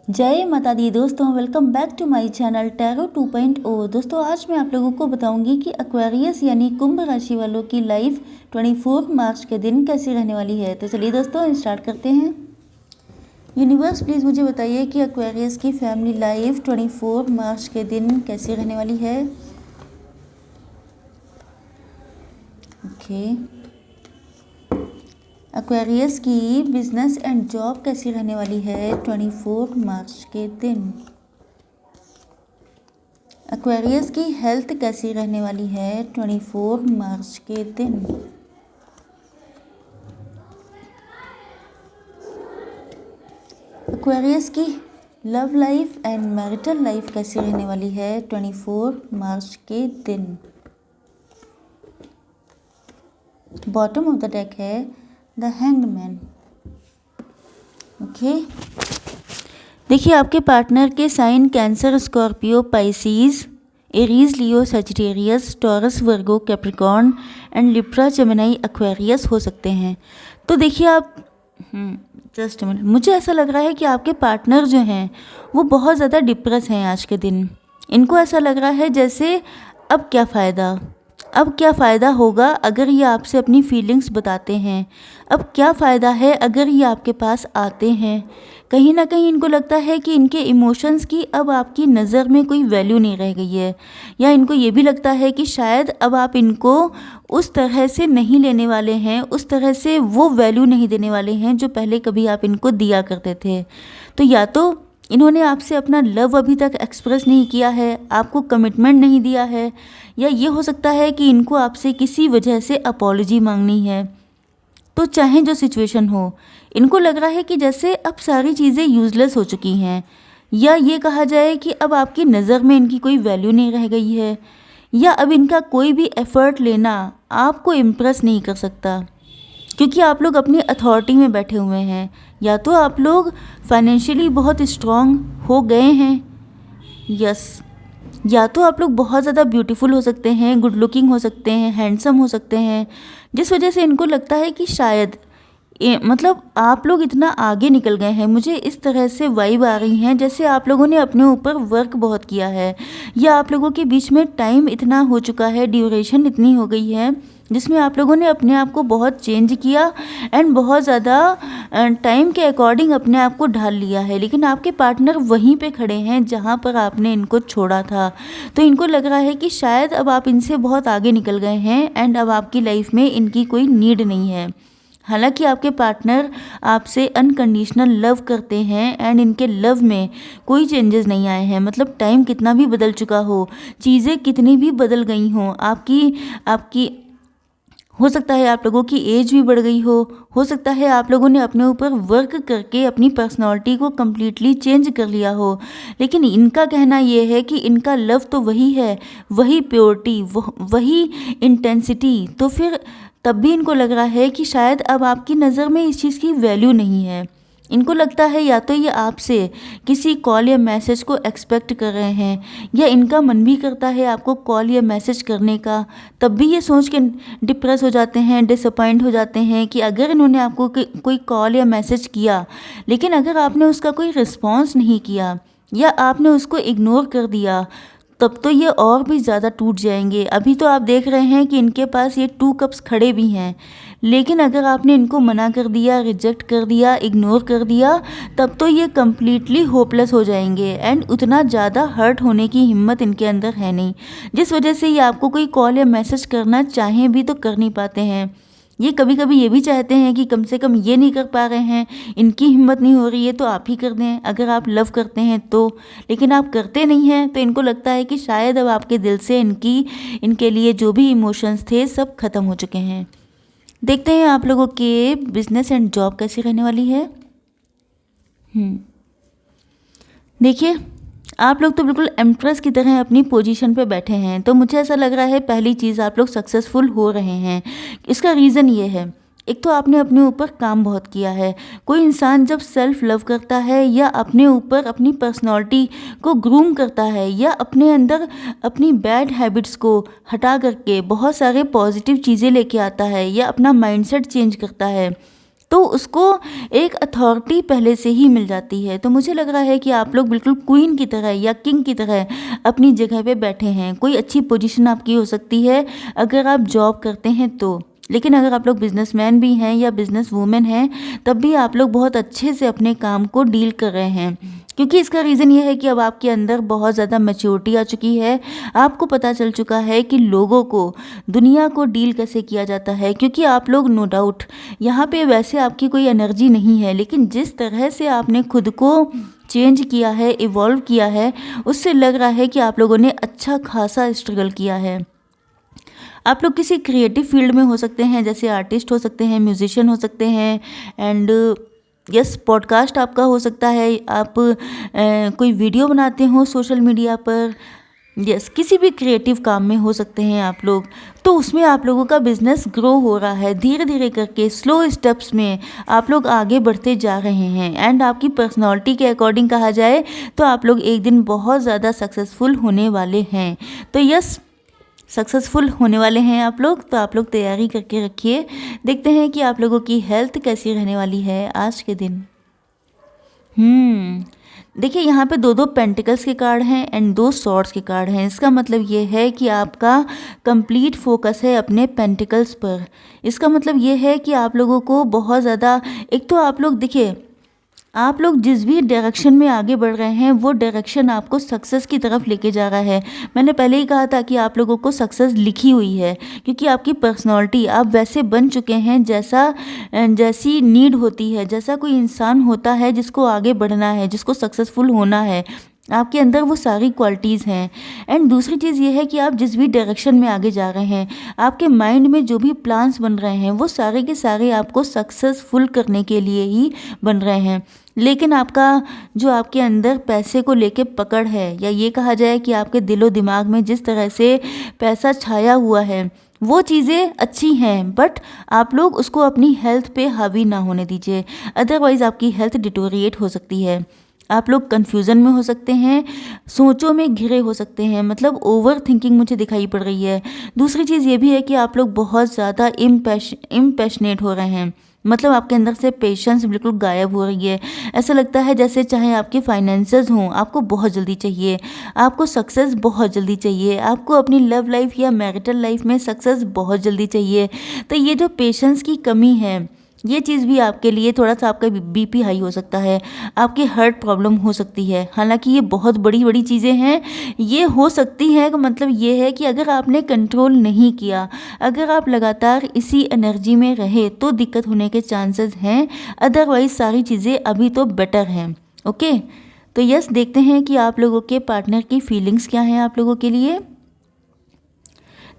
जय माता दी दोस्तों, welcome back to my channel tarot 2.0। दोस्तों आज मैं आप लोगों को बताऊंगी कि एक्वेरियस यानी कुंभ राशि वालों की लाइफ 24 मार्च के दिन कैसी रहने वाली है। तो चलिए दोस्तों स्टार्ट करते हैं। यूनिवर्स प्लीज़ मुझे बताइए कि एक्वेरियस की फैमिली लाइफ 24 मार्च के दिन कैसी रहने वाली है। ओके, एक्वेरियस की बिजनेस एंड जॉब कैसी रहने वाली है 24 मार्च के दिन। एक्वेरियस की हेल्थ कैसी रहने वाली है 24 मार्च के दिन। एक्वेरियस की love life and marital life कैसी रहने वाली है 24 मार्च के दिन। बॉटम ऑफ द डेक है द हैंग्ड मैन। ओके, देखिए आपके पार्टनर के sign cancer, Scorpio, Pisces, Aries, Leo, Sagittarius, Taurus, Virgo, Capricorn and Libra, Gemini, Aquarius हो सकते हैं। तो देखिए आप जस्ट मिनट, मुझे ऐसा लग रहा है कि आपके पार्टनर जो हैं वो बहुत ज़्यादा डिप्रेस हैं आज के दिन। इनको ऐसा लग रहा है जैसे अब क्या फ़ायदा होगा अगर ये आपसे अपनी फीलिंग्स बताते हैं। अब क्या फ़ायदा है अगर ये आपके पास आते हैं। कहीं ना कहीं इनको लगता है कि इनके इमोशंस की अब आपकी नज़र में कोई वैल्यू नहीं रह गई है, या इनको ये भी लगता है कि शायद अब आप इनको उस तरह से नहीं लेने वाले हैं, उस तरह से वो वैल्यू नहीं देने वाले हैं जो पहले कभी आप इनको दिया करते थे। तो या तो इन्होंने आपसे अपना लव अभी तक एक्सप्रेस नहीं किया है, आपको कमिटमेंट नहीं दिया है, या ये हो सकता है कि इनको आपसे किसी वजह से अपॉलॉजी मांगनी है। तो चाहे जो सिचुएशन हो, इनको लग रहा है कि जैसे अब सारी चीज़ें यूज़लेस हो चुकी हैं, या ये कहा जाए कि अब आपकी नज़र में इनकी कोई वैल्यू नहीं रह गई है, या अब इनका कोई भी एफ़र्ट लेना आपको इम्प्रेस नहीं कर सकता, क्योंकि आप लोग अपनी अथॉरिटी में बैठे हुए हैं। या तो आप लोग फाइनेंशियली बहुत स्ट्रॉन्ग हो गए हैं, यस, या तो आप लोग बहुत ज़्यादा ब्यूटीफुल हो सकते हैं, गुड लुकिंग हो सकते हैं, हैंडसम हो सकते हैं, जिस वजह से इनको लगता है कि शायद मतलब आप लोग इतना आगे निकल गए हैं। मुझे इस तरह से वाइब आ रही हैं जैसे आप लोगों ने अपने ऊपर वर्क बहुत किया है, या आप लोगों के बीच में टाइम इतना हो चुका है, ड्यूरेशन इतनी हो गई है जिसमें आप लोगों ने अपने आप को बहुत चेंज किया एंड बहुत ज़्यादा टाइम के अकॉर्डिंग अपने आप को ढाल लिया है। लेकिन आपके पार्टनर वहीं पे खड़े हैं जहाँ पर आपने इनको छोड़ा था। तो इनको लग रहा है कि शायद अब आप इनसे बहुत आगे निकल गए हैं एंड अब आपकी लाइफ में इनकी कोई नीड नहीं है। हालांकि आपके पार्टनर आपसे अनकंडीशनल लव करते हैं एंड इनके लव में कोई चेंजेस नहीं आए हैं। मतलब टाइम कितना भी बदल चुका हो, चीज़ें कितनी भी बदल गई हों, आपकी हो सकता है आप लोगों की एज भी बढ़ गई हो सकता है आप लोगों ने अपने ऊपर वर्क करके अपनी पर्सनालिटी को कम्प्लीटली चेंज कर लिया हो, लेकिन इनका कहना ये है कि इनका लव तो वही है, वही प्योरिटी, वही इंटेंसिटी। तो फिर तब भी इनको लग रहा है कि शायद अब आपकी नज़र में इस चीज़ की वैल्यू नहीं है। इनको लगता है या तो ये आपसे किसी कॉल या मैसेज को एक्सपेक्ट कर रहे हैं, या इनका मन भी करता है आपको कॉल या मैसेज करने का, तब भी ये सोच के डिप्रेस हो जाते हैं, डिसअपॉइंट हो जाते हैं कि अगर इन्होंने आपको कोई कॉल या मैसेज किया, लेकिन अगर आपने उसका कोई रिस्पॉन्स नहीं किया या आपने उसको इग्नोर कर दिया, तब तो ये और भी ज़्यादा टूट जाएंगे। अभी तो आप देख रहे हैं कि इनके पास ये 2 कप्स खड़े भी हैं, लेकिन अगर आपने इनको मना कर दिया, रिजेक्ट कर दिया, इग्नोर कर दिया, तब तो ये कम्प्लीटली होपलेस हो जाएंगे एंड उतना ज़्यादा हर्ट होने की हिम्मत इनके अंदर है नहीं, जिस वजह से ये आपको कोई कॉल या मैसेज करना चाहें भी तो कर नहीं पाते हैं। ये कभी कभी ये भी चाहते हैं कि कम से कम ये नहीं कर पा रहे हैं, इनकी हिम्मत नहीं हो रही है तो आप ही कर दें अगर आप लव करते हैं तो, लेकिन आप करते नहीं हैं। तो इनको लगता है कि शायद अब आपके दिल से इनके लिए जो भी इमोशंस थे सब खत्म हो चुके हैं। देखते हैं आप लोगों के बिजनेस एंड जॉब कैसी रहने वाली है। देखिए आप लोग तो बिल्कुल एम्प्रेस की तरह अपनी पोजीशन पे बैठे हैं, तो मुझे ऐसा लग रहा है पहली चीज़ आप लोग सक्सेसफुल हो रहे हैं। इसका रीज़न ये है, एक तो आपने अपने ऊपर काम बहुत किया है। कोई इंसान जब सेल्फ लव करता है या अपने ऊपर अपनी पर्सनालिटी को ग्रूम करता है या अपने अंदर अपनी बैड हैबिट्स को हटा करके बहुत सारे पॉजिटिव चीज़ें लेके आता है या अपना माइंडसेट चेंज करता है, तो उसको एक अथॉरिटी पहले से ही मिल जाती है। तो मुझे लग रहा है कि आप लोग बिल्कुल क्वीन की तरह या किंग की तरह अपनी जगह पे बैठे हैं। कोई अच्छी पोजीशन आपकी हो सकती है अगर आप जॉब करते हैं तो, लेकिन अगर आप लोग बिजनेसमैन भी हैं या बिजनेस वूमेन हैं तब भी आप लोग बहुत अच्छे से अपने काम को डील कर रहे हैं, क्योंकि इसका रीज़न ये है कि अब आपके अंदर बहुत ज़्यादा मैच्योरिटी आ चुकी है। आपको पता चल चुका है कि लोगों को, दुनिया को डील कैसे किया जाता है। क्योंकि आप लोग नो डाउट यहाँ पे वैसे आपकी कोई एनर्जी नहीं है, लेकिन जिस तरह से आपने खुद को चेंज किया है, इवॉल्व किया है, उससे लग रहा है कि आप लोगों ने अच्छा खासा स्ट्रगल किया है। आप लोग किसी क्रिएटिव फील्ड में हो सकते हैं, जैसे आर्टिस्ट हो सकते हैं, म्यूजिशियन हो सकते हैं, एंड यस पॉडकास्ट आपका हो सकता है। आप कोई वीडियो बनाते हो सोशल मीडिया पर, यस किसी भी क्रिएटिव काम में हो सकते हैं आप लोग। तो उसमें आप लोगों का बिजनेस ग्रो हो रहा है, धीरे धीरे करके स्लो स्टेप्स में आप लोग आगे बढ़ते जा रहे हैं। एंड आपकी पर्सनालिटी के अकॉर्डिंग कहा जाए तो आप लोग एक दिन बहुत ज़्यादा सक्सेसफुल होने वाले हैं। तो यस सक्सेसफुल होने वाले हैं आप लोग, तो आप लोग तैयारी करके रखिए। देखते हैं कि आप लोगों की हेल्थ कैसी रहने वाली है आज के दिन। देखिए यहाँ पे 2 पेंटिकल्स के कार्ड हैं एंड 2 सॉर्ड्स के कार्ड हैं। इसका मतलब ये है कि आपका कंप्लीट फोकस है अपने पेंटिकल्स पर। इसका मतलब ये है कि आप लोगों को बहुत ज़्यादा, एक तो आप लोग देखिए, आप लोग जिस भी डायरेक्शन में आगे बढ़ रहे हैं वो डायरेक्शन आपको सक्सेस की तरफ लेके जा रहा है। मैंने पहले ही कहा था कि आप लोगों को सक्सेस लिखी हुई है, क्योंकि आपकी पर्सनालिटी आप वैसे बन चुके हैं जैसी नीड होती है, जैसा कोई इंसान होता है जिसको आगे बढ़ना है, जिसको सक्सेसफुल होना है। आपके अंदर वो सारी क्वालिटीज़ हैं। एंड दूसरी चीज़ ये है कि आप जिस भी डायरेक्शन में आगे जा रहे हैं, आपके माइंड में जो भी प्लान्स बन रहे हैं वो सारे के सारे आपको सक्सेसफुल करने के लिए ही बन रहे हैं। लेकिन आपका जो आपके अंदर पैसे को लेके पकड़ है, या ये कहा जाए कि आपके दिलो दिमाग में जिस तरह से पैसा छाया हुआ है, वो चीज़ें अच्छी हैं, बट आप लोग उसको अपनी हेल्थ पे हावी ना होने दीजिए, अदरवाइज़ आपकी हेल्थ डिटोरिएट हो सकती है। आप लोग कन्फ्यूज़न में हो सकते हैं, सोचों में घिरे हो सकते हैं, मतलब ओवर थिंकिंग मुझे दिखाई पड़ रही है। दूसरी चीज़ ये भी है कि आप लोग बहुत ज़्यादा इम्पैशनेट हो रहे हैं, मतलब आपके अंदर से पेशेंस बिल्कुल गायब हो रही है। ऐसा लगता है जैसे चाहे आपके फाइनेंसेस हों, आपको बहुत जल्दी चाहिए, आपको सक्सेस बहुत जल्दी चाहिए, आपको अपनी लव लाइफ या मैरिटल लाइफ में सक्सेस बहुत जल्दी चाहिए। तो ये जो पेशेंस की कमी है, ये चीज़ भी आपके लिए थोड़ा सा, आपका बीपी हाई हो सकता है, आपकी हार्ट प्रॉब्लम हो सकती है। हालांकि ये बहुत बड़ी बड़ी चीज़ें हैं, ये हो सकती हैं का मतलब ये है कि अगर आपने कंट्रोल नहीं किया, अगर आप लगातार इसी एनर्जी में रहे तो दिक्कत होने के चांसेस हैं, अदरवाइज सारी चीज़ें अभी तो बेटर हैं। ओके, तो यस देखते हैं कि आप लोगों के पार्टनर की फीलिंग्स क्या हैं आप लोगों के लिए।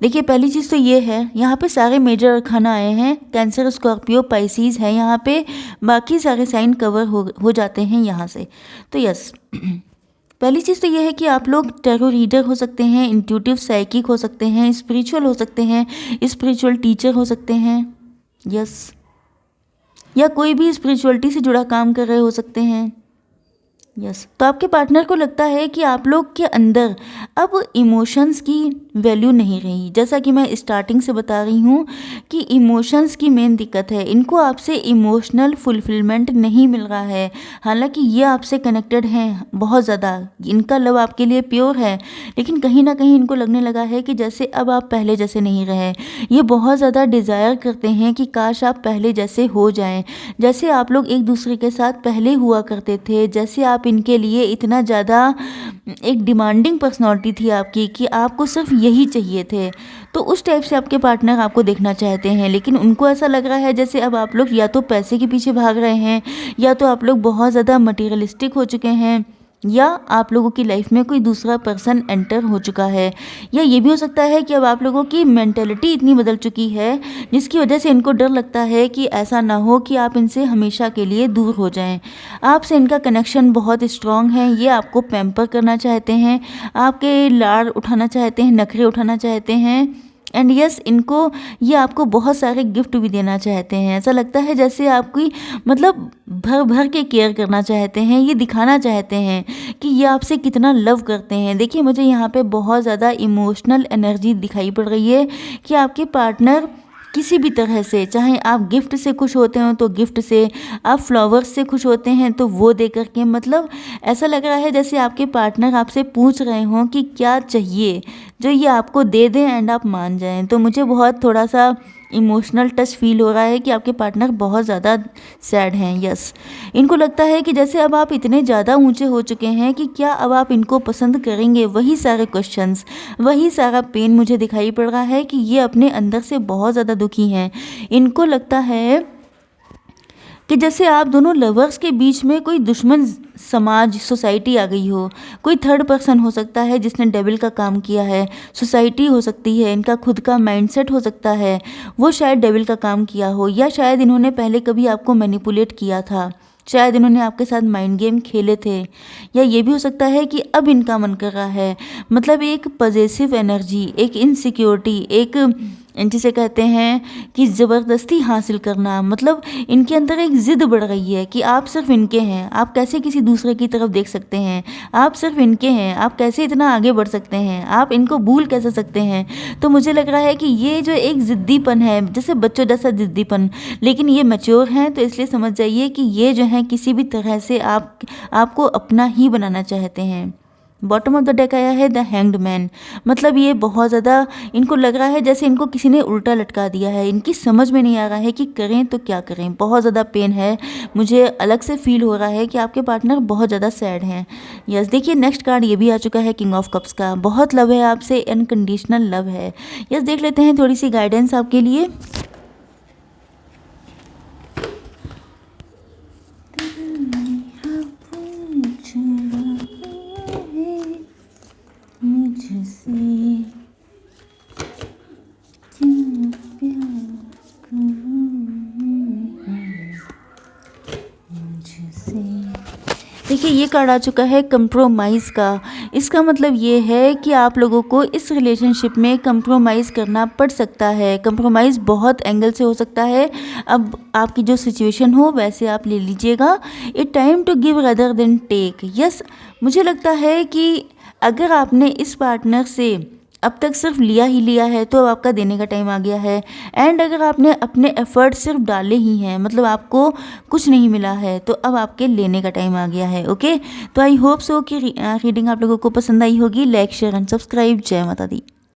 देखिए पहली चीज़ तो ये है, यहाँ पे सारे मेजर अरखाना आए हैं, कैंसर, स्कॉर्पियो, पाइसीज है यहाँ पे, बाकी सारे साइन कवर हो जाते हैं यहाँ से। तो यस पहली चीज़ तो ये है कि आप लोग टैरो रीडर हो सकते हैं, इंट्यूटिव साइकिक हो सकते हैं, स्पिरिचुअल हो सकते हैं, स्पिरिचुअल टीचर हो सकते हैं, यस, या कोई भी स्पिरिचुअलिटी से जुड़ा काम कर रहे हो सकते हैं, यस। तो आपके पार्टनर को लगता है कि आप लोग के अंदर अब इमोशंस की वैल्यू नहीं रही। जैसा कि मैं स्टार्टिंग से बता रही हूँ कि इमोशंस की मेन दिक्कत है, इनको आपसे इमोशनल फुलफिलमेंट नहीं मिल रहा है। हालांकि ये आपसे कनेक्टेड हैं बहुत ज़्यादा, इनका लव आपके लिए प्योर है, लेकिन कहीं ना कहीं इनको लगने लगा है कि जैसे अब आप पहले जैसे नहीं रहे। ये बहुत ज़्यादा डिज़ायर करते हैं कि काश आप पहले जैसे हो जाएं, जैसे आप लोग एक दूसरे के साथ पहले हुआ करते थे, जैसे आप इनके लिए इतना ज़्यादा एक डिमांडिंग पर्सनालिटी थी आपकी कि आपको सिर्फ यही चाहिए थे। तो उस टाइप से आपके पार्टनर आपको देखना चाहते हैं, लेकिन उनको ऐसा लग रहा है जैसे अब आप लोग या तो पैसे के पीछे भाग रहे हैं, या तो आप लोग बहुत ज़्यादा मटीरियलिस्टिक हो चुके हैं, या आप लोगों की लाइफ में कोई दूसरा पर्सन एंटर हो चुका है, या ये भी हो सकता है कि अब आप लोगों की मेंटेलिटी इतनी बदल चुकी है जिसकी वजह से इनको डर लगता है कि ऐसा ना हो कि आप इनसे हमेशा के लिए दूर हो जाएं। आपसे इनका कनेक्शन बहुत स्ट्रांग है, ये आपको पैम्पर करना चाहते हैं, आपके लाड़ उठाना चाहते हैं, नखरे उठाना चाहते हैं, एंड यस इनको ये आपको बहुत सारे गिफ्ट भी देना चाहते हैं। ऐसा लगता है जैसे आपकी मतलब भर भर के केयर करना चाहते हैं, ये दिखाना चाहते हैं कि ये आपसे कितना लव करते हैं। देखिए मुझे यहाँ पे बहुत ज़्यादा इमोशनल एनर्जी दिखाई पड़ रही है कि आपके पार्टनर किसी भी तरह से, चाहे आप गिफ्ट से खुश होते हो तो गिफ्ट से, आप फ्लावर्स से खुश होते हैं तो वो दे करके, मतलब ऐसा लग रहा है जैसे आपके पार्टनर आपसे पूछ रहे हों कि क्या चाहिए, जो ये आपको दे दें एंड आप मान जाएं। तो मुझे बहुत थोड़ा सा इमोशनल टच फील हो रहा है कि आपके पार्टनर बहुत ज़्यादा सैड हैं। यस, इनको लगता है कि जैसे अब आप इतने ज़्यादा ऊंचे हो चुके हैं कि क्या अब आप इनको पसंद करेंगे। वही सारे क्वेश्चंस, वही सारा पेन मुझे दिखाई पड़ रहा है कि ये अपने अंदर से बहुत ज़्यादा दुखी हैं। इनको लगता है कि जैसे आप दोनों लवर्स के बीच में कोई दुश्मन समाज, सोसाइटी आ गई हो। कोई थर्ड पर्सन हो सकता है जिसने डेविल का काम किया है, सोसाइटी हो सकती है, इनका खुद का माइंडसेट हो सकता है, वो शायद डेविल का काम किया हो, या शायद इन्होंने पहले कभी आपको मैनिपुलेट किया था, शायद इन्होंने आपके साथ माइंड गेम खेले थे, या ये भी हो सकता है कि अब इनका मन कर रहा है, मतलब एक पॉजेसिव एनर्जी, एक इनसिक्योरिटी, एक जिसे कहते हैं कि ज़बरदस्ती हासिल करना, मतलब इनके अंदर एक ज़िद बढ़ रही है कि आप सिर्फ इनके हैं, आप कैसे किसी दूसरे की तरफ देख सकते हैं, आप सिर्फ इनके हैं, आप कैसे इतना आगे बढ़ सकते हैं, आप इनको भूल कैसे सकते हैं। तो मुझे लग रहा है कि ये जो एक ज़िद्दीपन है, जैसे बच्चों जैसा ज़िद्दीपन, लेकिन ये मैच्योर हैं, तो इसलिए समझ जाइए कि ये जो है किसी भी तरह से आपको अपना ही बनाना चाहते हैं। बॉटम ऑफ द डेक आया है द हैंग्ड मैन, मतलब ये बहुत ज़्यादा इनको लग रहा है जैसे इनको किसी ने उल्टा लटका दिया है। इनकी समझ में नहीं आ रहा है कि करें तो क्या करें, बहुत ज़्यादा पेन है। मुझे अलग से फील हो रहा है कि आपके पार्टनर बहुत ज़्यादा सैड हैं। यस, देखिए नेक्स्ट कार्ड ये भी आ चुका है किंग ऑफ कप्स का। बहुत लव है आपसे, अनकंडीशनल लव है। यस, देख लेते हैं थोड़ी सी गाइडेंस आपके लिए। देखिए ये कार्ड आ चुका है कंप्रोमाइज़ का। इसका मतलब ये है कि आप लोगों को इस रिलेशनशिप में कंप्रोमाइज़ करना पड़ सकता है। कंप्रोमाइज़ बहुत एंगल से हो सकता है, अब आपकी जो सिचुएशन हो वैसे आप ले लीजिएगा। It time to give rather than take. Yes, मुझे लगता है कि अगर आपने इस पार्टनर से अब तक सिर्फ लिया ही लिया है तो अब आपका देने का टाइम आ गया है। एंड अगर आपने अपने एफर्ट सिर्फ डाले ही हैं, मतलब आपको कुछ नहीं मिला है, तो अब आपके लेने का टाइम आ गया है। ओके, तो आई होप सो कि रीडिंग आप लोगों को पसंद आई होगी। Like, share and subscribe. जय माता दी।